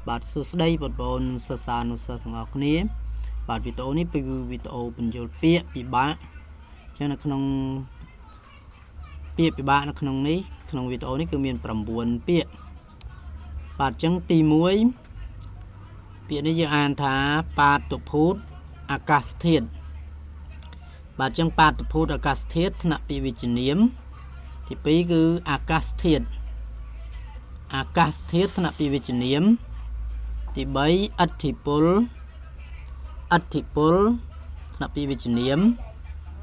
បាទសួស្តីបងប្អូនសិស្សានុសិស្សទាំងអស់គ្នាបាទវីដេអូនេះគឺវីដេអូបញ្ចូលពាក្យពិបាកអញ្ចឹងនៅក្នុងពាក្យពិបាកនៅក្នុងនេះក្នុងវីដេអូនេះគឺមាន9ពាក្យបាទអញ្ចឹងទី1ពាក្យនេះយើងអានថាបាតុភូតអាកាសធាតុបាទអញ្ចឹងបាតុភូតអាកាសធាតុថ្នាក់ពាក្យវិជ្ជនាមទី2គឺអាកាសធាតុថ្នាក់ពាក្យវិជ្ជនាមទី3ឥទ្ធិពលថ្នាក់ពាក្យវិជ្ជនាម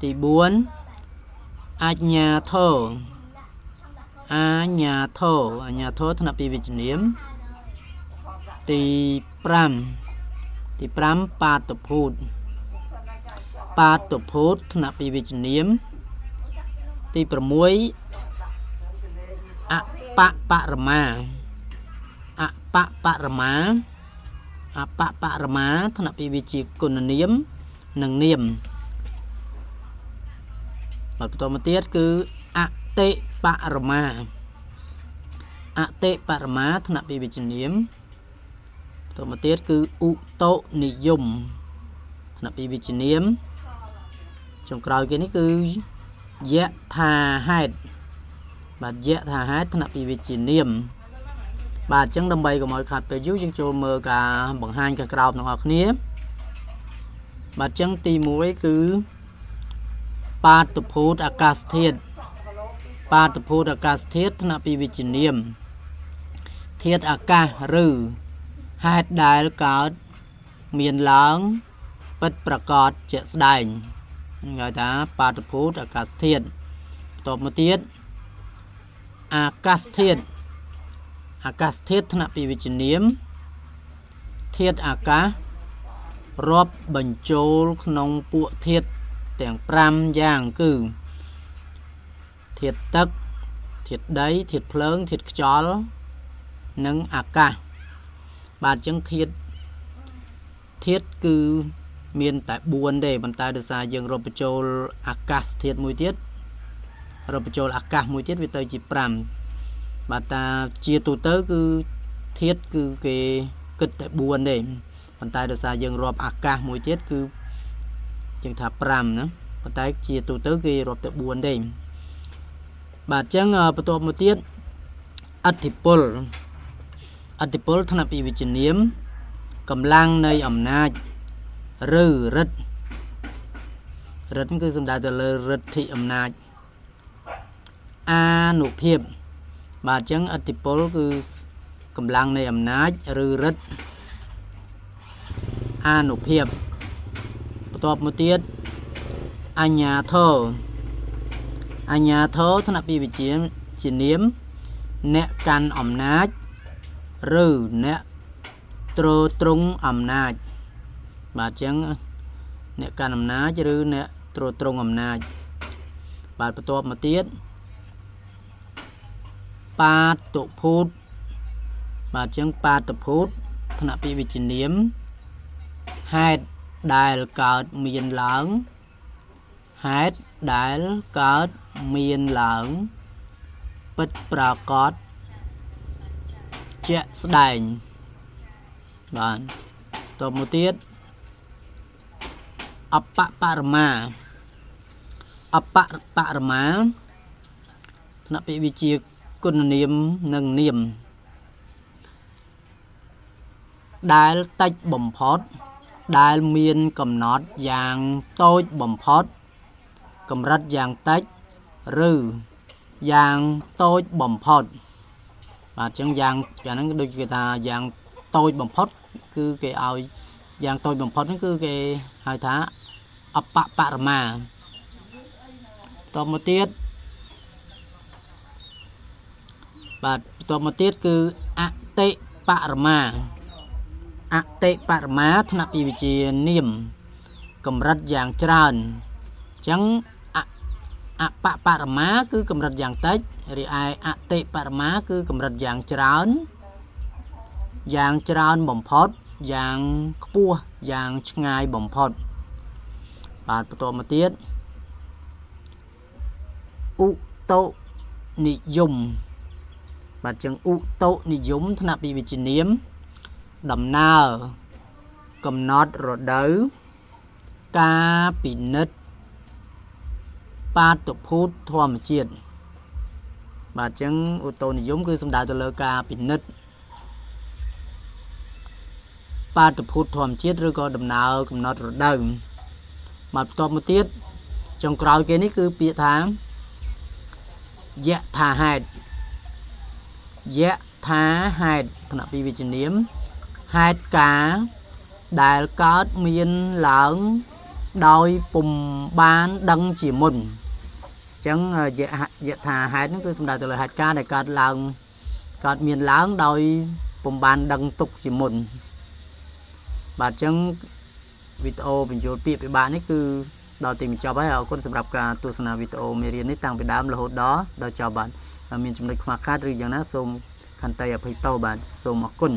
ទី4អាជ្ញាធរថ្នាក់ពាក្យវិជ្ជនាមទី5បាតុភូតថ្នាក់ពាក្យវិជ្ជនាមទី6អបបរមាថ្នាក់ពាក្យវិជ្ជាគុណនាមនិងនាមបាទបន្តមកទៀតគឺអតិបរមាថ្នាក់ពាក្យវិជ្ជនាមបន្តមកទៀតគឺឧតុនិយមថ្នាក់ពាក្យវិជ្ជនាមចុងក្រោយគេនេះគឺយថាហេតុបាទយថាហេតុថ្នាក់ពាក្យវិជ្ជនាមបាទអញ្ចឹងដើម្បីកុំឲ្យខាត់ពេលយូរយើងចូលមើលការបង្ហាញខាងក្រោមទាំងអស់គ្នាបាទអញ្ចឹងទី1គឺបាតុភូតអាកាសធាតុថ្នាក់ពាក្យវិជ្ជនាមធាតុអាកាសឬហេតុដែលកើតមានឡើងពិតប្រាកដជាក់ស្ដែងហៅថាបាតុភូតអាកាសធាតុបន្តមកទៀតអាកាសធាតុថ្នាក់ពាក្យវិជ្ជនាមធាតុអាកាសរាប់បញ្ចូលក្នុងពួកធាតុទាំង5យ៉ាងគឺធាតុទឹកធាតុដីធាតុភ្លើងធាតុខ្យល់និងអាកាសបាទអញ្ចឹងធាតុគឺមានតែ4ទេប៉ុន្តែដោយសារយើងរាប់បញ្ចូលអាកាសធាតុមួយទៀតរាប់បញ្ចូលអាកាសមួយទៀតវាទៅជា5បាទតាជាទូទៅគឺធាតុគឺគេគិតតែ4ទេប៉ុន្តែដោយសារយើងរាប់អាកាសមួយទៀតគឺយើងថា5ណាប៉ុន្តែជាទូទៅគេរាប់តែ4ទេបាទអញ្ចឹងបន្ទាប់មកទៀតឥទ្ធិពលថ្នាក់ពាក្យវិជ្ជនាមកម្លាំងនៃអំណាចឬរិទ្ធគឺសំដៅទៅលើឫទ្ធិអំណាចអានុភាពបាទអញ្ចឹងឥទ្ធិពលគឺកម្លាំងនៃអំណាចឬឫទ្ធិអានុភាពបន្ទាប់មកទៀតអញ្ញាធរថ្នាក់ពាក្យវិជ្ជានាមអ្នកកាន់អំណាចឬអ្នកទ្រទ្រង់អំណាចបាទអញ្ចឹងអ្នកកាន់អំណាចឬអ្នកទ្រទ្រង់អំណាចបាទបន្ទាប់មកទៀតបាតុភូតបាទអញ្ចឹងបាតុភូតថ្នាក់ពាក្យវិជ្ជនាមហេតុដែលកើតមានឡើងពិតប្រាកដជាក់ស្ដែងបាទតទៅមកទៀតអបបរមាថ្នាក់ពាក្យវិជ្ជាគុណនាមនិងនាមដែលតិចបំផុតដែលមានកំណត់យ៉ាងតូចបំផុតកម្រិតយ៉ាងតិចឬយ៉ាងតូចបំផុតបាទអញ្ចឹងយ៉ាងហ្នឹងដូចគេថាយ៉ាងតូចបំផុតគឺគេឲ្យយ៉ាងតូចបំផុតហ្នឹងគឺគេហៅថាអបបរមាតមកទៀតបាទបន្តមកទៀតគឺអតិបរមាថ្នាក់ពាក្យវិជ្ជានាមកម្រិតយ៉ាងច្រើនអញ្ចឹងអបបរមាគឺកម្រិតយ៉ាងតិចរីឯអតិបរមាគឺកម្រិតយ៉ាងច្រើនបំផុតយ៉ាងខ្ពស់យ៉ាងឆ្ងាយបំផុតបាទបន្តមកទៀតឧតុនិយមបាទអញ្ចឹងឧតុនិយមថ្នាក់ពាក្យវិជ្ជនាម ដំណើរកំណត់រដូវការពិនិត្យបាតុភូតធម្មជាតិបាទអញ្ចឹងអូតូនិយមគឺសំដៅទៅលើការពិនិត្យបាតុភូតធម្មជាតិឬក៏ដំណើរកំណត់រដូវបាទបន្ទាប់មកទៀតចុងក្រោយគេនេះគឺពាក្យថាយថាហេតុយថាហេតុថ្នាក់ពីវិជ្ជនាមហេតុការដែលកើតមានឡើងដោយពុំបានដឹងជាមុនអញ្ចឹងយថាហេតុហ្នឹងគឺសំដៅទៅលើហេតុការដែលកើតមានឡើងដោយពុំបានដឹងទុកជាមុនបាទអញ្ចឹងវីដេអូបញ្ចូលពាក្យពិបាកនេះគឺដល់ទីបញ្ចប់ហើយអរគុណសម្រាប់ការទស្សនាវីដេអូមេរៀននេះតាំងពីដើមរហូតដល់ចប់បាទមានចំណុចខ្វះខាតឬយ៉ាងណាសូមខន្តីអភ័យទោសបាទសូមអរគុណ